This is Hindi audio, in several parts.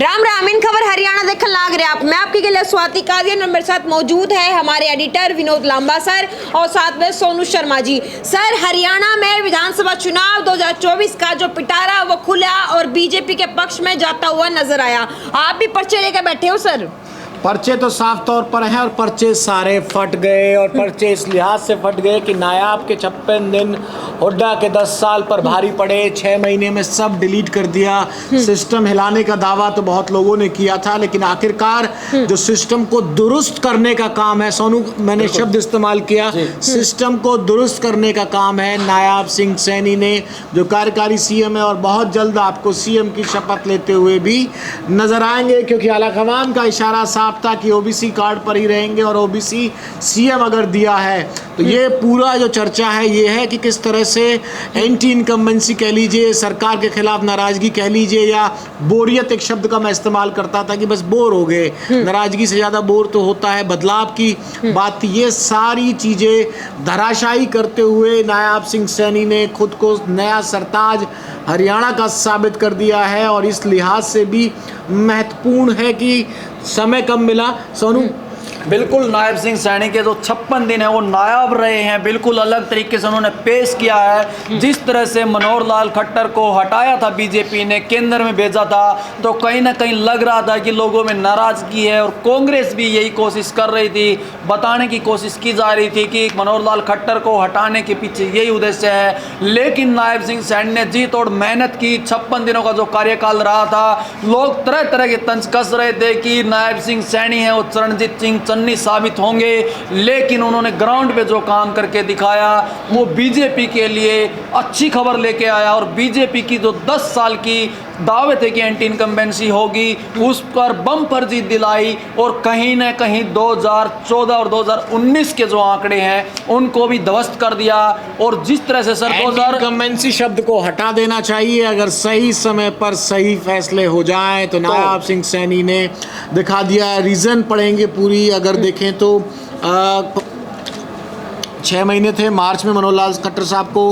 राम राम। इन खबर हरियाणा देखकर लाग रहे आप। मैं आपके लिए स्वाति कादियान, मेरे साथ मौजूद है हमारे एडिटर विनोद लांबा सर और साथ में सोनू शर्मा जी। सर, हरियाणा में विधानसभा चुनाव 2024 का जो पिटारा वो खुला और बीजेपी के पक्ष में जाता हुआ नजर आया। आप भी पर्चे लेकर बैठे हो सर? पर्चे तो साफ तौर पर हैं और पर्चे सारे फट गए और पर्चे इस लिहाज से फट गए कि नायाब के 56 दिन, हुड्डा के 10 साल पर भारी पड़े। 6 महीने में सब डिलीट कर दिया। सिस्टम हिलाने का दावा तो बहुत लोगों ने किया था, लेकिन आखिरकार जो सिस्टम को दुरुस्त करने का काम है, सोनू मैंने शब्द इस्तेमाल किया, सिस्टम को दुरुस्त करने का काम है नायाब सिंह सैनी ने, जो कार्यकारी सीएम है और बहुत जल्द आपको सीएम की शपथ लेते हुए भी नजर आएंगे, क्योंकि आलाकमान का इशारा साफ था कि ओबीसी कार्ड पर ही रहेंगे और ओबीसी सीएम अगर दिया है तो ये पूरा जो चर्चा है ये है कि किस तरह से एंटी इनकम्बेंसी कह लीजिए, सरकार के खिलाफ नाराजगी कह लीजिए, या बोरियत एक शब्द का मैं इस्तेमाल करता था कि बस बोर हो गए। नाराजगी से ज़्यादा बोर तो होता है, बदलाव की बात थी। ये सारी चीज़ें धराशायी करते हुए नायाब सिंह सैनी ने खुद को नया सरताज हरियाणा का साबित कर दिया है और इस लिहाज से भी महत्वपूर्ण है कि समय कम मिला। सोनू, बिल्कुल नायब सिंह सैनी के जो 56 दिन है वो नायाब रहे हैं। बिल्कुल अलग तरीके से उन्होंने पेश किया है। जिस तरह से मनोहर लाल खट्टर को हटाया था बीजेपी ने, केंद्र में भेजा था, तो कहीं ना कहीं लग रहा था कि लोगों में नाराजगी है और कांग्रेस भी यही कोशिश कर रही थी, बताने की कोशिश की जा रही थी कि मनोहर लाल खट्टर को हटाने के पीछे यही उद्देश्य है। लेकिन नायब सिंह सैनी ने जी तोड़ मेहनत की। 56 दिनों का जो कार्यकाल रहा था, लोग तरह तरह के तंज कस रहे थे कि नायब सिंह सैनी है वो चरणजीत सिंह चन्नी साबित होंगे, लेकिन उन्होंने ग्राउंड पे जो काम करके दिखाया वो बीजेपी के लिए अच्छी खबर लेके आया। और बीजेपी की जो 10 साल की दावे थे कि एंटी इनकम्बेंसी होगी, उस पर बम्पर जीत दिलाई और कहीं ना कहीं 2014 और 2019 के जो आंकड़े हैं उनको भी ध्वस्त कर दिया। और जिस तरह से सर इनकम्बेंसी शब्द को हटा देना चाहिए। अगर सही समय पर सही फैसले हो जाएं तो नायाब सिंह सैनी ने दिखा दिया। रीजन पढ़ेंगे पूरी, अगर देखें तो 6 महीने थे, मार्च में मनोहर लाल खट्टर साहब को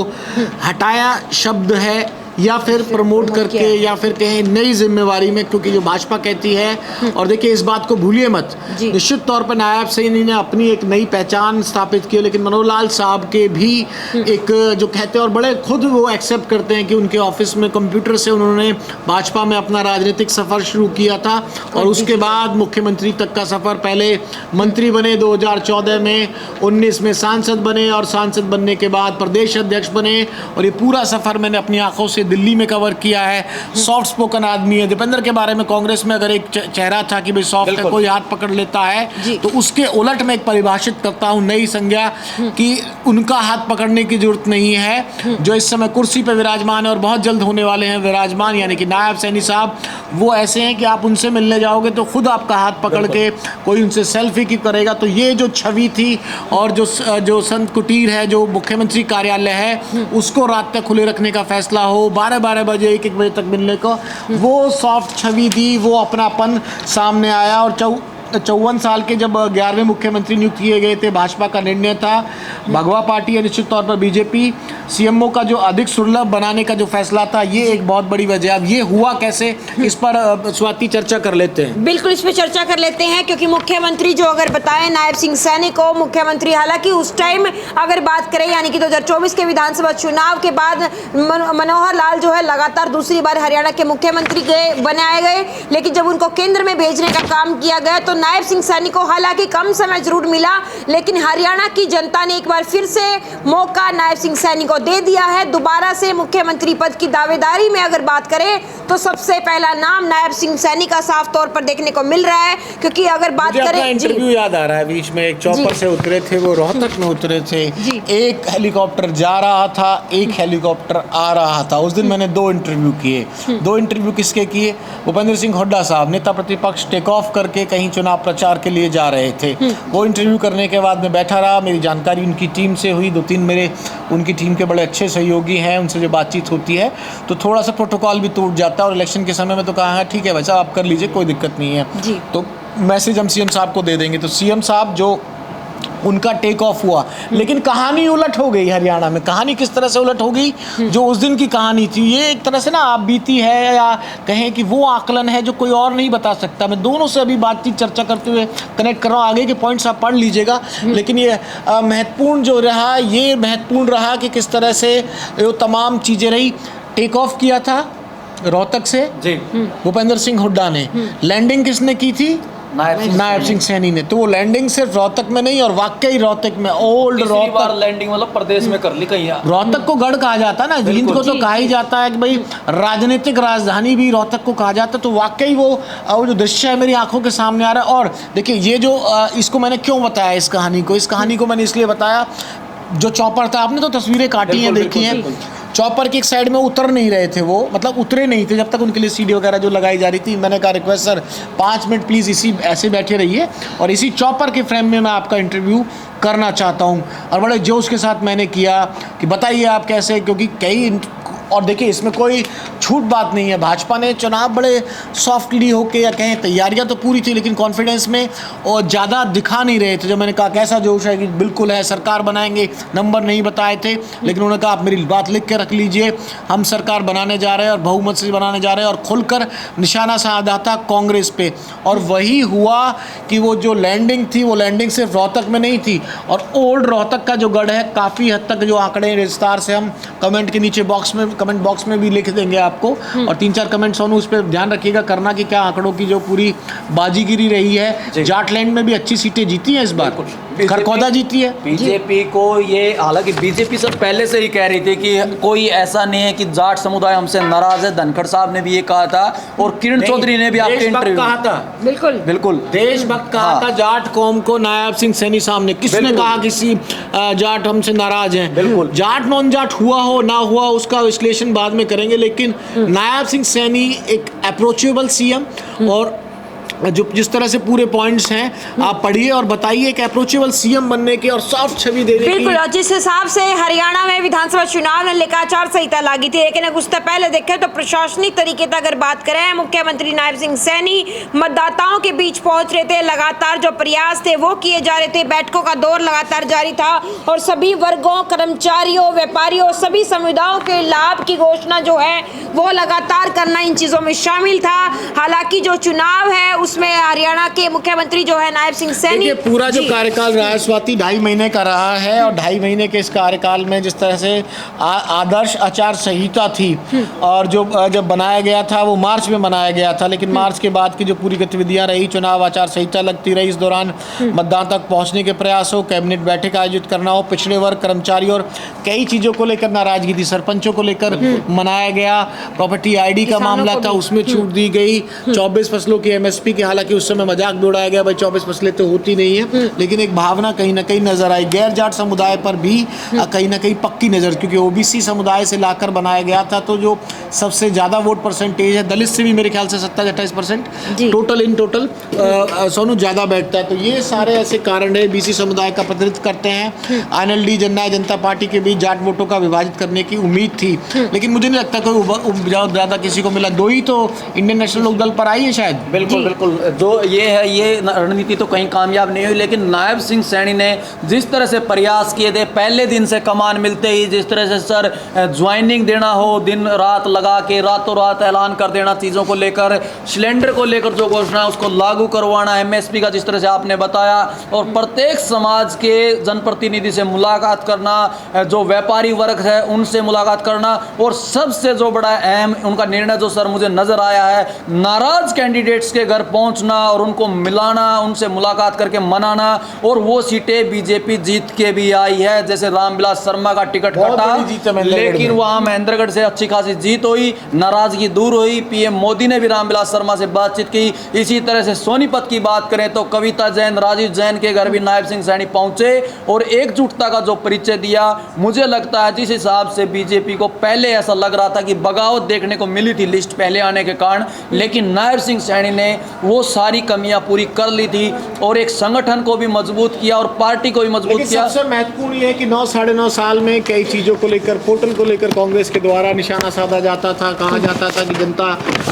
हटाया शब्द है, या फिर प्रमोट करके, या फिर कहें नई जिम्मेवारी में, क्योंकि जो भाजपा कहती है। और देखिए इस बात को भूलिए मत, निश्चित तौर पर नायब सैनी ने अपनी एक नई पहचान स्थापित की, लेकिन मनोहर लाल साहब के भी एक जो कहते हैं और बड़े खुद वो एक्सेप्ट करते हैं कि उनके ऑफिस में कंप्यूटर से उन्होंने भाजपा में अपना राजनीतिक सफ़र शुरू किया था और उसके बाद मुख्यमंत्री तक का सफ़र। पहले मंत्री बने 2014 में, 19 में सांसद बने और सांसद बनने के बाद प्रदेश अध्यक्ष बने, और ये पूरा सफ़र मैंने अपनी आंखों से दिल्ली में कवर किया है। सॉफ्ट स्पोकन आदमी है। दीपेंद्र के बारे में कांग्रेस में अगर एक चेहरा था कि भाई सॉफ्ट है, कोई हाथ पकड़ लेता है, तो उसके उलट मैं एक परिभाषित करता हूं नई संज्ञा कि उनका हाथ पकड़ने की जरूरत नहीं है। जो इस समय कुर्सी पर विराजमान है और बहुत जल्द होने वाले हैं विराजमान, यानी कि नायब सैनी साहब, वो ऐसे हैं कि आप उनसे मिलने जाओगे तो खुद आपका हाथ पकड़ के कोई उनसे सेल्फी की करेगा। तो ये जो छवि थी और जो संत कुटीर है, जो मुख्यमंत्री कार्यालय है, उसको रात तक खुले रखने का फैसला हो, 12-12 बजे 1-1 बजे तक मिलने को, वो सॉफ्ट छवि दी, वो अपनापन सामने आया। और 54 साल के जब 11वें मुख्यमंत्री नियुक्त किए गए थे, भाजपा का निर्णय था, भगवा पार्टी है निश्चित तौर पर बीजेपी, सीएमओ का जो अधिक सुलभ बनाने का जो फैसला था, ये एक बहुत बड़ी वजह। अब ये हुआ कैसे, इस पर स्वाति चर्चा कर लेते हैं। बिल्कुल, इस पर चर्चा कर लेते हैं, क्योंकि मुख्यमंत्री जो अगर बताएं नायब सिंह सैनी को मुख्यमंत्री, हालांकि उस टाइम अगर बात करें यानी कि 2024 के विधानसभा चुनाव के बाद मनोहर लाल जो है लगातार दूसरी बार हरियाणा के मुख्यमंत्री बनाए गए, लेकिन जब उनको केंद्र में भेजने का काम किया गया तो नायब सिंह सैनी को हालांकि कम समय जरूर मिला, लेकिन हरियाणा की जनता ने एक बार फिर से मौका नायब सिंह सैनी को दे दिया है। दोबारा से मुख्यमंत्री पद की दावेदारी में अगर बात करें तो सबसे पहला नाम नायब सिंह सैनी का साफ तौर पर देखने को मिल रहा है। क्योंकि अगर बात करें, इंटरव्यू याद आ रहा है, बीच में एक चौपर से उतरे थे, वो रोहतक में उतरे थे, एक हेलीकॉप्टर जा रहा था, एक हेलीकॉप्टर आ रहा था। उस दिन मैंने 2 इंटरव्यू किए। 2 इंटरव्यू किसके किए? भूपेंद्र सिंह हुड्डा साहब, नेता प्रतिपक्ष, टेक ऑफ करके कहीं चुनाव प्रचार के लिए जा रहे थे। वो इंटरव्यू करने के बाद मैं बैठा रहा, मेरी जानकारी उनकी टीम से हुई, 2-3 मेरे उनकी टीम के बड़े अच्छे सहयोगी हैं, उनसे जो बातचीत होती है तो थोड़ा सा प्रोटोकॉल भी टूट जाता है। और इलेक्शन के समय में तो कहा है ठीक है भाई साहब आप कर लीजिए, कोई दिक्कत नहीं है, तो मैसेज हम सीएम साहब को दे देंगे। तो सीएम साहब जो उनका टेक ऑफ हुआ। लेकिन कहानी उलट हो गई हरियाणा में। कहानी किस तरह से उलट हो गई? जो उस दिन की कहानी थी, ये एक तरह से ना आप बीती है, या कहें कि वो आकलन है जो कोई और नहीं बता सकता। मैं दोनों से अभी बातचीत चर्चा करते हुए कनेक्ट कर रहा हूँ, आगे के पॉइंट्स आप पढ़ लीजिएगा। लेकिन ये महत्वपूर्ण जो रहा, ये महत्वपूर्ण रहा कि किस तरह से वो तमाम चीज़ें रही। टेक ऑफ किया था रोहतक से जी भूपेंद्र सिंह हुड्डा ने, लैंडिंग किसने की थी? नायब सिंह सैनी ने। तो वो लैंडिंग सिर्फ रोहतक में नहीं, और वाकई रोहतक में ओल्ड रोहतक लैंडिंग मतलब प्रदेश में कर ली कहीं। रोहतक को गढ़ कहा जाता है ना, जींद को तो कहा ही जाता है कि भाई राजनीतिक राजधानी भी रोहतक को कहा जाता है। तो वाकई वो जो दृश्य है मेरी आंखों के सामने आ रहा है। और देखिए ये जो इसको मैंने क्यों बताया, इस कहानी को मैंने इसलिए बताया, जो चॉपर था, आपने तो तस्वीरें काटी हैं, देखी हैं, चॉपर की एक साइड में उतर नहीं रहे थे वो, मतलब उतरे नहीं थे जब तक उनके लिए सीडी वगैरह जो लगाई जा रही थी। मैंने कहा रिक्वेस्ट सर 5 मिनट प्लीज़ इसी ऐसे बैठे रहिए, और इसी चॉपर के फ्रेम में मैं आपका इंटरव्यू करना चाहता हूँ। और बड़े जोश के साथ मैंने किया कि बताइए आप कैसे, क्योंकि कई, और देखिए इसमें कोई छूट बात नहीं है, भाजपा ने चुनाव बड़े सॉफ्टली होके, या कहें तैयारियां तो पूरी थी लेकिन कॉन्फिडेंस में और ज़्यादा दिखा नहीं रहे थे। जब मैंने कहा कैसा जोश है कि बिल्कुल है, सरकार बनाएंगे, नंबर नहीं बताए थे, लेकिन उन्होंने कहा आप मेरी बात लिख के रख लीजिए, हम सरकार बनाने जा रहे हैं और बहुमत से बनाने जा रहे हैं, और खुलकर निशाना साधा था कांग्रेस पे। और वही हुआ कि वो जो लैंडिंग थी, वो लैंडिंग सिर्फ रोहतक में नहीं थी, और ओल्ड रोहतक का जो गढ़ है, काफ़ी हद तक जो आंकड़े विस्तार से हम कमेंट के नीचे कमेंट बॉक्स में भी लिख देंगे आपको, और 3-4 कमेंट सोनू उस पर ध्यान रखिएगा करना कि क्या आंकड़ों की जो पूरी बाजीगिरी रही है। जाटलैंड में भी अच्छी सीटें जीती हैं इस बार, खरखौदा जीती है बीजेपी को। ये हालांकि बीजेपी सब पहले से ही कह रही थी कि कोई ऐसा नहीं है कि जाट समुदाय हमसे नाराज है। धनखड़ साहब ने भी ये कहा था, और किरण चौधरी ने भी आपके इंटरव्यू कहा था, बिल्कुल देशभक्त कहा था जाट कौम को। नायब सिंह सैनी सामने किसने कहा किसी जाट हमसे नाराज हैं? बिल्कुल। जाट नॉन जाट हुआ हो ना हुआ उसका विश्लेषण बाद में करेंगे, लेकिन नायब सिंह सैनी एक अप्रोचेबल सीएम, और जो जिस तरह से पूरे पॉइंट्स हैं आप पढ़िए और बताइए, एक अप्रोचेबल सीएम बनने के और सॉफ्ट छवि देने की। बिल्कुल, और जिस हिसाब से हरियाणा में विधानसभा चुनाव में लेकर आचार संहिता लगी थी, लेकिन कुछ तो पहले देखें तो प्रशासनिक तरीके से अगर बात करें, मुख्यमंत्री नायब सिंह सैनी मतदाताओं के बीच पहुंच रहे थे, लगातार जो प्रयास थे वो किए जा रहे थे, बैठकों का दौर लगातार जारी था, और सभी वर्गों, कर्मचारियों, व्यापारियों, सभी समुदायों के लाभ की घोषणा जो है वो लगातार करना इन चीजों में शामिल था। हालांकि जो चुनाव है उसमें हरियाणा के मुख्यमंत्री जो है नायब सिंह सैनी, पूरा जो कार्यकाल रहा है स्वाति 2.5 महीने का रहा है, और 2.5 महीने के इस कार्यकाल में जिस तरह से आदर्श आचार संहिता थी, और जो जब बनाया गया था वो मार्च में बनाया गया था, लेकिन मार्च के बाद की जो पूरी गतिविधियां रही, चुनाव आचार संहिता लगती रही, इस दौरान मतदान तक पहुंचने के प्रयास हो, कैबिनेट बैठक आयोजित करना हो, पिछड़े वर्ग, कर्मचारी और कई चीज़ों को लेकर नाराजगी थी, सरपंचों को लेकर मनाया गया, प्रॉपर्टी ID का मामला था उसमें छूट दी गई, 24 फसलों की MSP की, हालांकि उस समय मजाक भी उड़ाया गया भाई 24 फसलें तो होती नहीं है, लेकिन एक भावना कहीं ना कहीं नजर आई। गैर जाट समुदाय पर भी कहीं ना कहीं पक्की नजर, क्योंकि OBC समुदाय से लाकर बनाया गया था, तो जो सबसे ज़्यादा वोट परसेंटेज है, दलित से भी मेरे ख्याल से 27-28% टोटल इन टोटल सोनू ज़्यादा बैठता है। तो ये सारे ऐसे कारण है, BC समुदाय का प्रतिनिधित्व करते हैं। INLD जननायक जनता पार्टी के बीच जाट वोटों का विभाजित करने की उम्मीद थी, लेकिन मुझे नहीं लगता कोई ज़्यादा किसी को मिला। 2 ही तो इंडियन नेशनल लोक दल पर आई है शायद। बिल्कुल बिल्कुल, जो ये है, ये रणनीति तो कहीं कामयाब नहीं हुई, लेकिन नायब सिंह सैनी ने जिस तरह से प्रयास किए थे, पहले दिन से कमान मिलते ही जिस तरह से सर ज्वाइनिंग देना हो, दिन रात लगा के रातों रात ऐलान कर देना चीज़ों को लेकर, सिलेंडर को लेकर जो घोषणा है उसको लागू करवाना, MSP का जिस तरह से आपने बताया, और प्रत्येक समाज के जनप्रतिनिधि से मुलाकात करना, जो व्यापारी वर्ग है उनसे मुलाकात करना, और सबसे जो बड़ा अहम उनका निर्णय जो सर मुझे नजर आया है, नाराज कैंडिडेट्स के घर पहुंचना और उनको मिलाना, उनसे मुलाकात करके मनाना, और वो सीटें बीजेपी जीत के भी आई है। जैसे रामविलास शर्मा का टिकट कटा, लेकिन वहां महेंद्रगढ़ से अच्छी खासी जीत हुई, नाराजगी दूर हुई, PM मोदी ने भी रामविलास शर्मा से बातचीत की। इसी तरह से सोनीपत की बात करें तो कविता जैन, राजीव जैन के घर भी नायब सिंह सैनी पहुंचे और एकजुटता का जो परिचय दिया, मुझे लगता है जिस हिसाब से बीजेपी को पहले ऐसा लग रहा था कि बगावत देखने को मिली थी लिस्ट पहले आने के कारण, लेकिन नायब नायब सिंह सैनी ने वो सारी कमियां पूरी कर ली थी और एक संगठन को भी मजबूत किया और पार्टी को भी मजबूत लेकिन किया। सबसे महत्वपूर्ण ये है कि 9 साढ़े 9 साल में कई चीज़ों को लेकर, पोर्टल को लेकर कांग्रेस के द्वारा निशाना साधा जाता था, कहा जाता था कि जनता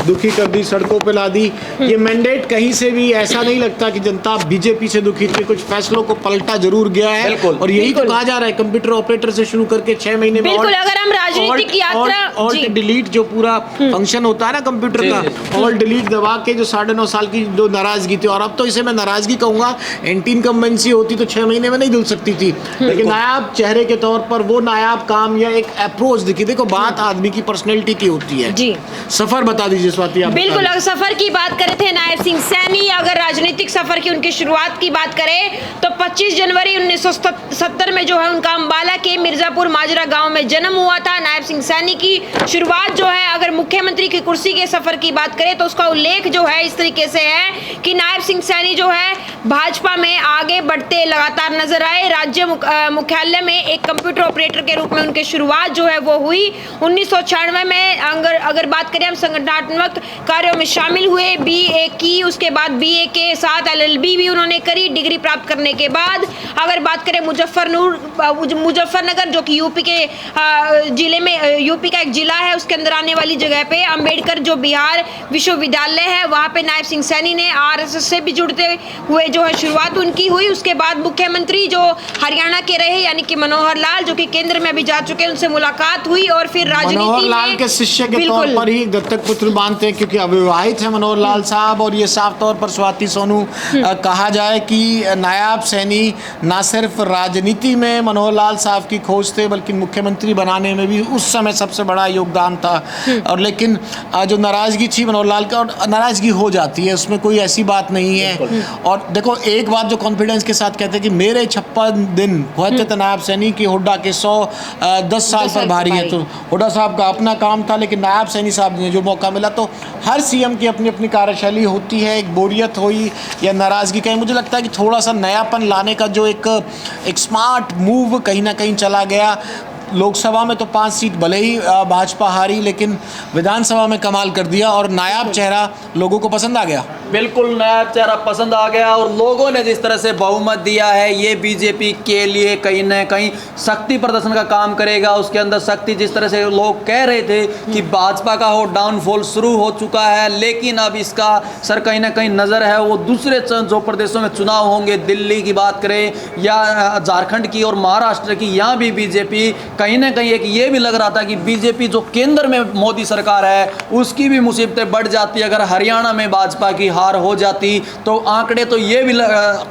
दुखी कर दी, सड़कों पे ला दी। ये मैंडेट कहीं से भी ऐसा नहीं लगता कि जनता बीजेपी से दुखी थी, कुछ फैसलों को पलटा जरूर गया है। बिल्कुल। और यही तो कहा जा रहा है, कंप्यूटर ऑपरेटर से शुरू करके 6 महीने में बिल्कुल, अगर हम राजनीतिक यात्रा ऑल्ट डिलीट जो पूरा फंक्शन होता है ना कंप्यूटर जी, का, ऑल्ट डिलीट दबा के जो 9.5 साल की जो नाराजगी थी, और अब तो इसे मैं नाराजगी कहूंगा, एंटी इनकम्बेंसी होती तो 6 महीने में नहीं धुल सकती थी, लेकिन नायाब चेहरे के तौर पर वो नायाब काम या एक अप्रोच दिखी। देखो बात आदमी की पर्सनैलिटी की होती है जी। सफर बता दीजिए स्वाति आप। बिल्कुल, अगर सफर की बात करें थे नायब सिंह सैनी, अगर राजनीतिक सफर की उनकी शुरुआत की बात करें तो 25 जनवरी 1970 में जो है उनका अंबाला के मिर्जापुर माजरा गांव में जन्म हुआ था। नायब सिंह सैनी की शुरुआत जो है, अगर मुख्यमंत्री की कुर्सी के सफर की बात करें तो उसका उल्लेख जो है इस तरीके से है कि नायब सिंह सैनी जो है भाजपा में आगे बढ़ते लगातार नजर आए। राज्य मुख्यालय में एक कंप्यूटर ऑपरेटर के रूप में उनकी शुरुआत जो है वो हुई। 1996 में अगर बात करें हम संगठनात्मक कार्यों में शामिल हुए, बीए की, उसके बाद बीए के साथ एलएलबी भी उन्होंने करी डिग्री प्राप्त करने के बाद। अगर बात करें मुजफ्फरनगर जो कि यूपी के जिले में, यूपी का एक जिला है, उसके अंदर आने वाली जगह पे अंबेडकर जो बिहार विश्वविद्यालय है वहाँ पे नायब सिंह सैनी ने आरएसएस से भी जुड़ते हुए जो है शुरुआत उनकी हुई। उसके बाद मुख्यमंत्री जो हरियाणा के रहे यानी कि मनोहर लाल जो कि केंद्र में भी जा चुके हैं, उनसे मुलाकात हुई और फिर राजनीति मनोहर में लाल के शिष्य के तौर पर ही दत्तक पुत्र मानते हैं, क्योंकि अविवाहित है मनोहर लाल साहब। और ये साफ तौर पर स्वाति सोनू कहा जाए कि नायाब सैनी ना सिर्फ राजनीति में मनोहर लाल साहब की खोज थे, बल्कि मुख्यमंत्री बनाने में भी उस समय सबसे बड़ा योगदान था। और लेकिन जो नाराजगी थी मनोहर लाल का, और नाराजगी हो जाती है, उसमें कोई ऐसी बात नहीं है। और देखो एक बात जो कॉन्फिडेंस के साथ कहते हैं कि मेरे 56 दिन हुए थे नायब सैनी की, हुड्डा के 10 साल पर भारी है। तो हुड्डा साहब का अपना काम था, लेकिन नायब सैनी साहब ने जो मौका मिला, तो हर सीएम की अपनी अपनी कार्यशैली होती है। एक बोरियत हुई या नाराजगी कहीं, मुझे लगता है कि थोड़ा सा नयापन लाने का जो एक स्मार्ट मूव कहीं ना कहीं चला गया। लोकसभा में तो 5 सीट भले ही भाजपा हारी, लेकिन विधानसभा में कमाल कर दिया और नायाब चेहरा लोगों को पसंद आ गया। बिल्कुल नायब चेहरा पसंद आ गया और लोगों ने जिस तरह से बहुमत दिया है, ये बीजेपी के लिए कहीं ना कहीं शक्ति प्रदर्शन का काम करेगा। उसके अंदर शक्ति, जिस तरह से लोग कह रहे थे कि भाजपा का हो डाउनफॉल शुरू हो चुका है, लेकिन अब इसका सर कहीं ना कहीं नज़र है वो दूसरे जो प्रदेशों में चुनाव होंगे, दिल्ली की बात करें या झारखंड की और महाराष्ट्र की, यहाँ भी बीजेपी कहीं ना कहीं, एक ये भी लग रहा था कि बीजेपी जो केंद्र में मोदी सरकार है उसकी भी मुसीबतें बढ़ जाती। अगर हरियाणा में भाजपा की हार हो जाती तो आंकड़े तो ये भी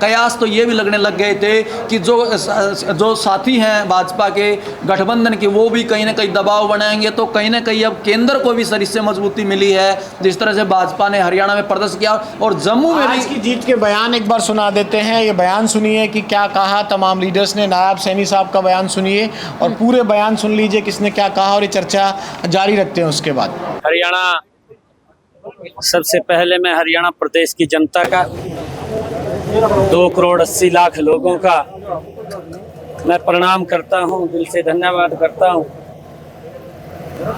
कयास तो ये भी लगने लग गए थे कि जो साथी हैं भाजपा के गठबंधन के, वो भी कहीं ना कहीं दबाव बनाएंगे। तो कहीं ना कहीं अब केंद्र को भी सर इससे मजबूती मिली है, जिस तरह से भाजपा ने हरियाणा में प्रदर्शन किया। और जम्मू में आज की जीत के बयान एक बार सुना देते हैं। ये बयान सुनिए कि क्या कहा तमाम लीडर्स ने। नायब सैनी साहब का बयान सुनिए और पूरे बयान सुन लीजिए किसने क्या कहा, और ये चर्चा जारी रखते हैं उसके बाद। हरियाणा, सबसे पहले मैं हरियाणा प्रदेश की जनता का, 2 करोड़ 80 लाख लोगों का मैं प्रणाम करता हूं, दिल से धन्यवाद करता हूं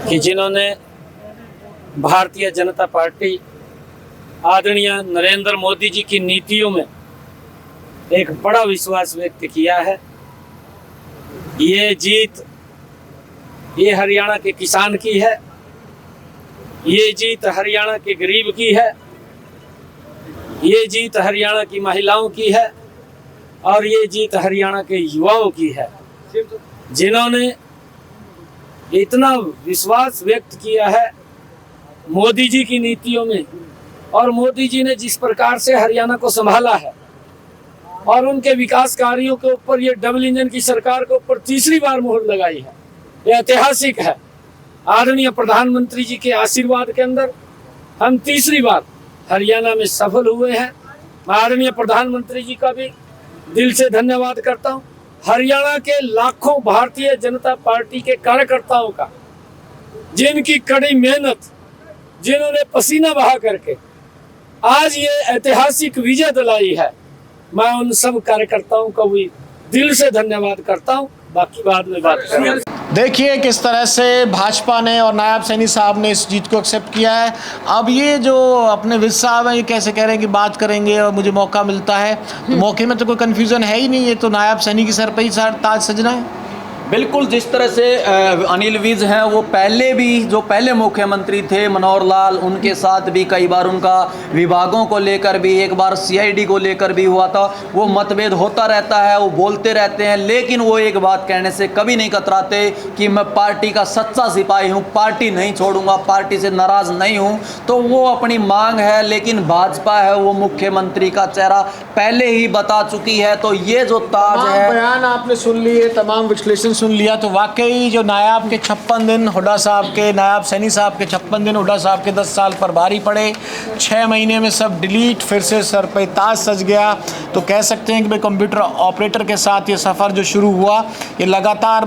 कि जिन्होंने भारतीय जनता पार्टी आदरणीय नरेंद्र मोदी जी की नीतियों में एक बड़ा विश्वास व्यक्त किया है। ये जीत ये हरियाणा के किसान की है, ये जीत हरियाणा के गरीब की है, ये जीत हरियाणा की महिलाओं की है और ये जीत हरियाणा के युवाओं की है, जिन्होंने इतना विश्वास व्यक्त किया है मोदी जी की नीतियों में। और मोदी जी ने जिस प्रकार से हरियाणा को संभाला है और उनके विकास कार्यों के ऊपर, ये डबल इंजन की सरकार के ऊपर तीसरी बार मोहर लगाई है, ये ऐतिहासिक है। आदरणीय प्रधानमंत्री जी के आशीर्वाद के अंदर हम तीसरी बार हरियाणा में सफल हुए हैं। मैं आदरणीय प्रधानमंत्री जी का भी दिल से धन्यवाद करता हूं। हरियाणा के लाखों भारतीय जनता पार्टी के कार्यकर्ताओं का, जिनकी कड़ी मेहनत, जिन्होंने पसीना बहा करके आज ये ऐतिहासिक विजय दिलाई है, मैं उन सब कार्यकर्ताओं का भी दिल से धन्यवाद करता हूं। बाकी बाद में बात करेंगे। देखिए किस तरह से भाजपा ने और नायब सैनी साहब ने इस जीत को एक्सेप्ट किया है। अब ये जो अपने विज साहब हैं ये कैसे कह रहे हैं कि बात करेंगे और मुझे मौका मिलता है, तो मौके में तो कोई कन्फ्यूज़न है ही नहीं, ये तो नायब सैनी की सर पे ही ताज सजना है। बिल्कुल, जिस तरह से अनिल विज हैं वो पहले भी जो पहले मुख्यमंत्री थे मनोहर लाल, उनके साथ भी कई बार उनका विभागों को लेकर भी, एक बार सीआईडी को लेकर भी हुआ था। वो मतभेद होता रहता है, वो बोलते रहते हैं, लेकिन वो एक बात कहने से कभी नहीं कतराते कि मैं पार्टी का सच्चा सिपाही हूँ, पार्टी नहीं छोड़ूंगा, पार्टी से नाराज़ नहीं हूँ। तो वो अपनी मांग है, लेकिन भाजपा है वो मुख्यमंत्री का चेहरा पहले ही बता चुकी है। तो ये जो ताज है, बयान आपने सुन लिए, तमाम विश्लेषण सुन लिया, तो वाकई जो नायाब के 56 दिन हुड्डा साहब के, नायब सैनी साहब के 56 दिन हुड्डा साहब के 10 साल पर भारी पड़े। 6 महीने में सब डिलीट, फिर से सर पे ताज सज गया। तो कह सकते हैं कि भाई कंप्यूटर ऑपरेटर के साथ ये सफ़र जो शुरू हुआ ये लगातार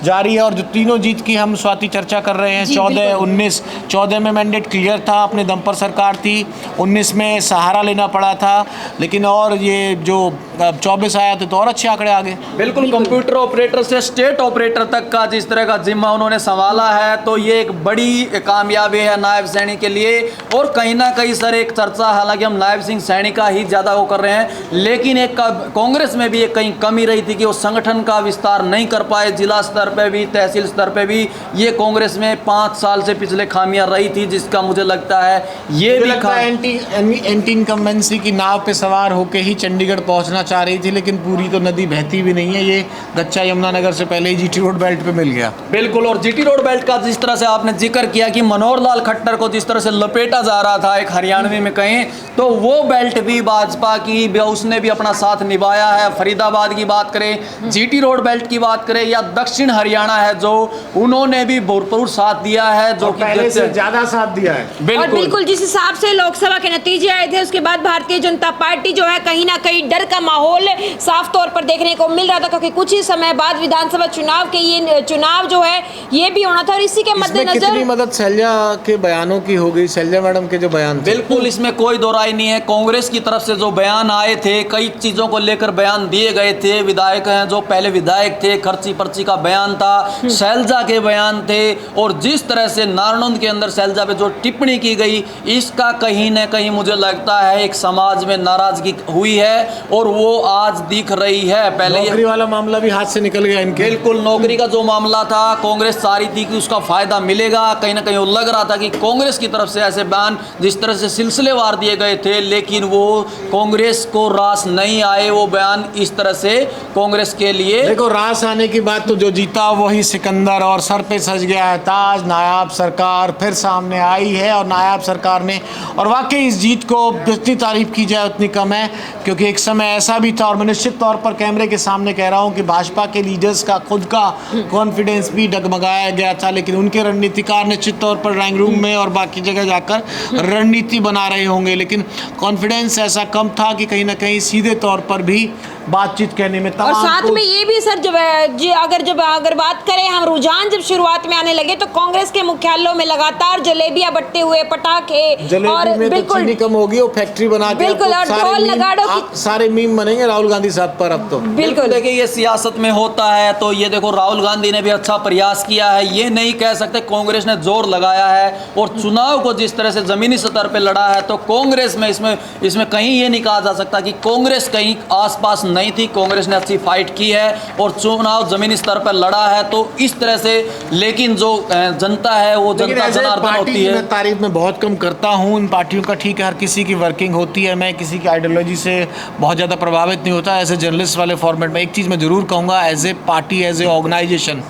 जारी है। और जो तीनों जीत की हम स्वाति चर्चा कर रहे हैं, 14, 19, 14 में मैंडेट क्लियर था, अपने दम पर सरकार थी, 19 में सहारा लेना पड़ा था, लेकिन और ये जो 24 आया तो और अच्छे आंकड़े आ गए। बिल्कुल, कंप्यूटर ऑपरेटर से स्टेट ऑपरेटर तक का जिस तरह का जिम्मा उन्होंने संभाला है, तो ये एक बड़ी कामयाबी है नायब सैनी के लिए। और कहीं ना कहीं सर एक चर्चा, हालांकि हम नायब सिंह सैनी का ही ज़्यादा वो कर रहे हैं, लेकिन एक कांग्रेस में भी एक कहीं कमी रही थी कि वो संगठन का विस्तार नहीं कर पाए, जिला स्तर पे भी, तहसील स्तर पे भी। ये कांग्रेस में 5 साल से पिछले खामियां रही थी, जिसका मुझे लगता है ये भी एंटी इनकम्बेंसी की नाव पे सवार होकर ही चंडीगढ़ पहुंचना चाह रही थी, लेकिन पूरी तो नदी बहती भी नहीं है, ये गच्चा यमुनानगर से पहले ही जीटी रोड बेल्ट पे मिल गया। बिल्कुल, और जीटी रोड बेल्ट का जिस तरह से आपने जिक्र किया कि मनोहर लाल खट्टर को जिस तरह से लपेटा जा रहा था एक हरियाणवी में कहें, तो वो बेल्ट भी भाजपा की, उसने भी अपना साथ निभाया है। फरीदाबाद की बात करें, जीटी रोड बेल्ट की बात करें, या दक्षिण हरियाणा है जो, उन्होंने भी भरपूर साथ दिया है, जो कि पहले से ज्यादा साथ दिया है। और बिल्कुल जिस हिसाब से लोकसभा के नतीजे आए थे, उसके बाद भारतीय जनता पार्टी जो है कहीं ना कहीं डर का माहौल साफ तौर पर देखने को मिल रहा था, क्योंकि कुछ ही समय बाद विधानसभा चुनाव के ये चुनाव जो है ये भी होना था। और इसी के मद्देनजर कितनी मदद शैलजा के बयानों की हो गई, शैलजा मैडम के जो बयान थे? बिल्कुल, इसमें कोई दो राय नहीं है। कांग्रेस की तरफ से जो बयान आए थे, कई चीज़ों को लेकर बयान दिए गए थे। विधायक हैं जो पहले विधायक थे, खर्ची पर्ची का बयान था, शैलजा के बयान थे, और जिस तरह से नारनौंद के अंदर शैलजा पे जो टिप्पणी की गई, इसका कहीं न कहीं मुझे लगता है एक समाज में नाराजगी हुई है, और वो आज दिख रही है। पहले नौकरी वाला मामला भी हाथ से निकल गया इनके। बिल्कुल, नौकरी का जो मामला था, कांग्रेस चाह रही थी कि उसका फायदा मिलेगा, कहीं ना कहीं वो लग रहा था कि कांग्रेस की तरफ से ऐसे बयान जिस तरह से सिलसिलेवार दिए गए थे, लेकिन वो कांग्रेस को रास नहीं आए वो बयान इस तरह से कांग्रेस के लिए। देखो, रास आने की बात तो जो जीता वही सिकंदर, और सर पे सज गया है ताज। नायाब सरकार फिर सामने आई है, और नायाब सरकार ने, और वाकई इस जीत को जितनी तारीफ की जाए उतनी कम है, क्योंकि एक समय ऐसा भी था, और मैं निश्चित तौर पर कैमरे के सामने कह रहा हूँ कि भाजपा के लीडर्स का खुद का कॉन्फिडेंस भी डगमगाया गया था, लेकिन उनके रणनीतिकार निश्चित तौर पर ड्राइंग रूम में और बाकी जगह जाकर रणनीति बना रहे होंगे, लेकिन कॉन्फिडेंस ऐसा कम था कि कहीं ना कहीं सीधे तौर पर भी बातचीत करने में। और साथ में ये भी सर अगर बात करें हम, रुझान जब शुरुआत में आने लगे तो कांग्रेस के मुख्यालयों में लगातार जलेबियां बटते हुए, पटाखे, और में बिल्कुल तो चीनी कम होगी, वो फैक्ट्री बना के बिल्कुल, और ढोल नगाड़ों की सारे मीम बनेंगे राहुल गांधी साहब पर अब तो। बिल्कुल, देखिए ये सियासत में होता है, तो ये देखो राहुल गांधी ने भी अच्छा प्रयास किया है, ये नहीं कह सकते कांग्रेस ने जोर लगाया है, और चुनाव को जिस तरह से जमीनी स्तर पे लड़ा है, तो कांग्रेस में इसमें कहीं ये नहीं कहा जा सकता कि कांग्रेस कहीं आसपास नहीं थी। कांग्रेस ने अच्छी फाइट की है और चुनाव जमीनी स्तर पर लड़ा है, तो इस तरह से, लेकिन जो जनता है वो जनता जनार्दन होती है। मैं तारीफ में बहुत कम करता हूँ इन पार्टियों का, ठीक है, हर किसी की वर्किंग होती है, मैं किसी की आइडियोलॉजी से बहुत ज़्यादा प्रभावित नहीं होता एज ए जर्नलिस्ट वाले फॉर्मेट में। एक चीज़ मैं ज़रूर कहूँगा, as a party, as a organisation,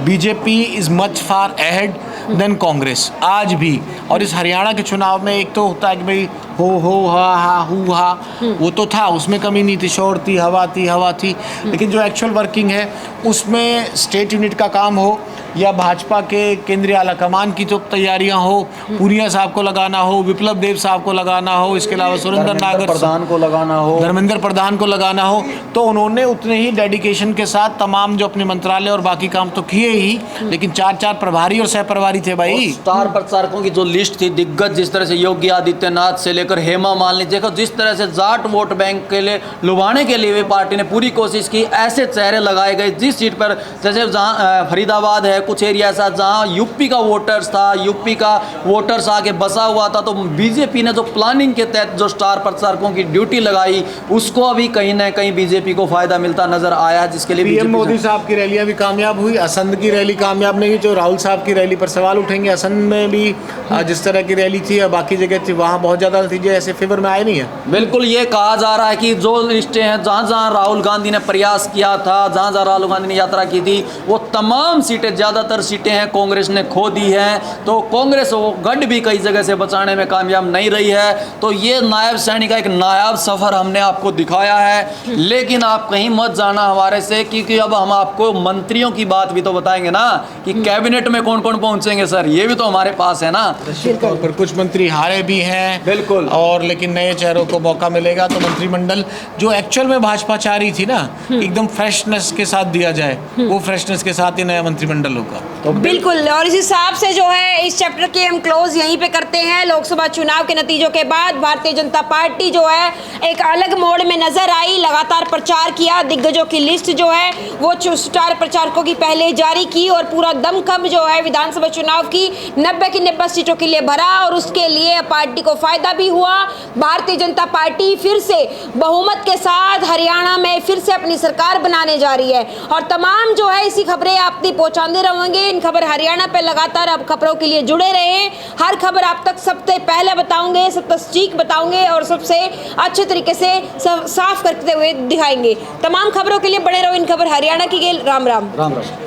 BJP is much far ahead than Congress आज भी। और इस हरियाणा के चुनाव में एक तो होता है कि भाई हो हा हू हा, वो तो था, उसमें कमी नहीं थी, शोर थी, हवा थी, लेकिन जो एक्चुअल वर्किंग है उसमें स्टेट यूनिट का काम हो, या भाजपा के केंद्रीय आला कमान की जो तैयारियां हो, पुनिया साहब को लगाना हो, विप्लव देव साहब को लगाना हो, इसके अलावा सुरेंद्र नागर प्रधान को लगाना हो, धर्मेंद्र प्रधान को लगाना हो, तो उन्होंने उतने ही डेडिकेशन के साथ तमाम जो अपने मंत्रालय और बाकी काम तो किए ही, लेकिन 4 प्रभारी और सह प्रभारी थे भाई। स्टार प्रचारकों की जो लिस्ट थी दिग्गज, जिस तरह से योगी आदित्यनाथ से लेकर हेमा मालिनी, देखो जिस तरह से जाट वोट बैंक के लिए लुभाने के लिए भी पार्टी ने पूरी कोशिश की। ऐसे चेहरे लगाए गए जिस सीट पर, जैसे जहाँ फरीदाबाद है, कुछ एरिया ऐसा जहाँ यूपी का वोटर्स था, यूपी का वोटर्स आके बसा हुआ था, तो बीजेपी ने जो प्लानिंग के तहत जो स्टार प्रचारकों की ड्यूटी लगाई, उसको अभी कहीं ना कहीं बीजेपी को फायदा मिलता नजर आया, जिसके लिए पीएम मोदी साहब की रैलियां भी कामयाब हुई। असंध की रैली कामयाब नहीं हुई, जो राहुल साहब की रैली पर सवाल उठेंगे। असंध में भी जिस तरह की रैली थी या बाकी जगह थी, वहाँ बहुत ज़्यादा नतीजे ऐसे फेवर में आए नहीं है। बिल्कुल, ये कहा जा रहा है कि जो लिस्टें हैं, जहाँ जहाँ राहुल गांधी ने प्रयास किया था, जहाँ जहाँ राहुल गांधी ने यात्रा की थी, वो तमाम सीटें, ज़्यादातर सीटें हैं कांग्रेस ने खो दी हैं। तो कांग्रेस वो गढ़ भी कई जगह से बचाने में कामयाब नहीं रही है। तो ये नायब सैनी का एक नायाब सफ़र हमने आपको दिखाया है, लेकिन आप कहीं मत जाना हमारे से, क्योंकि अब हम आपको मंत्रियों की बात भी तो बताएंगे ना कि कैबिनेट में कौन कौन पहुंचेंगे सर, ये भी तो हमारे पास है ना। तौर पर कुछ मंत्री हारे भी हैं, बिल्कुल, और लेकिन नए चेहरों को मौका मिलेगा तो मंत्रिमंडल जो एक्चुअल में भाजपा चाह रही थी ना, एकदम फ्रेशनेस के साथ दिया जाए, वो फ्रेशनेस के साथ ही नया मंत्रिमंडल होगा। तो बिल्कुल, और इस हिसाब से जो है इस चैप्टर के हम क्लोज यहीं पे करते हैं। लोकसभा चुनाव के नतीजों के बाद भारतीय जनता पार्टी जो है एक अलग मोड़ में नजर आई, लगातार प्रचार किया, दिग्गजों की लिस्ट जो है वो स्टार प्रचारकों की पहले जारी की, और पूरा दमखम जो है विधानसभा चुनाव की 90 की 90 सीटों के लिए भरा, और उसके लिए पार्टी को फायदा भी हुआ। भारतीय जनता पार्टी फिर से बहुमत के साथ हरियाणा में फिर से अपनी सरकार बनाने जा रही है, और तमाम जो है इसी खबरें आप तक पहुंचाते रहेंगे। इन खबर हरियाणा पे लगातार आप खबरों के लिए जुड़े रहें, हर खबर आप तक सबसे पहले बताऊंगे, सब तस्दीक बताऊंगे, और सबसे अच्छे तरीके से साफ करते हुए दिखाएंगे। तमाम खबरों के लिए बने रहो इन खबर हरियाणा की। राम राम। राम राम।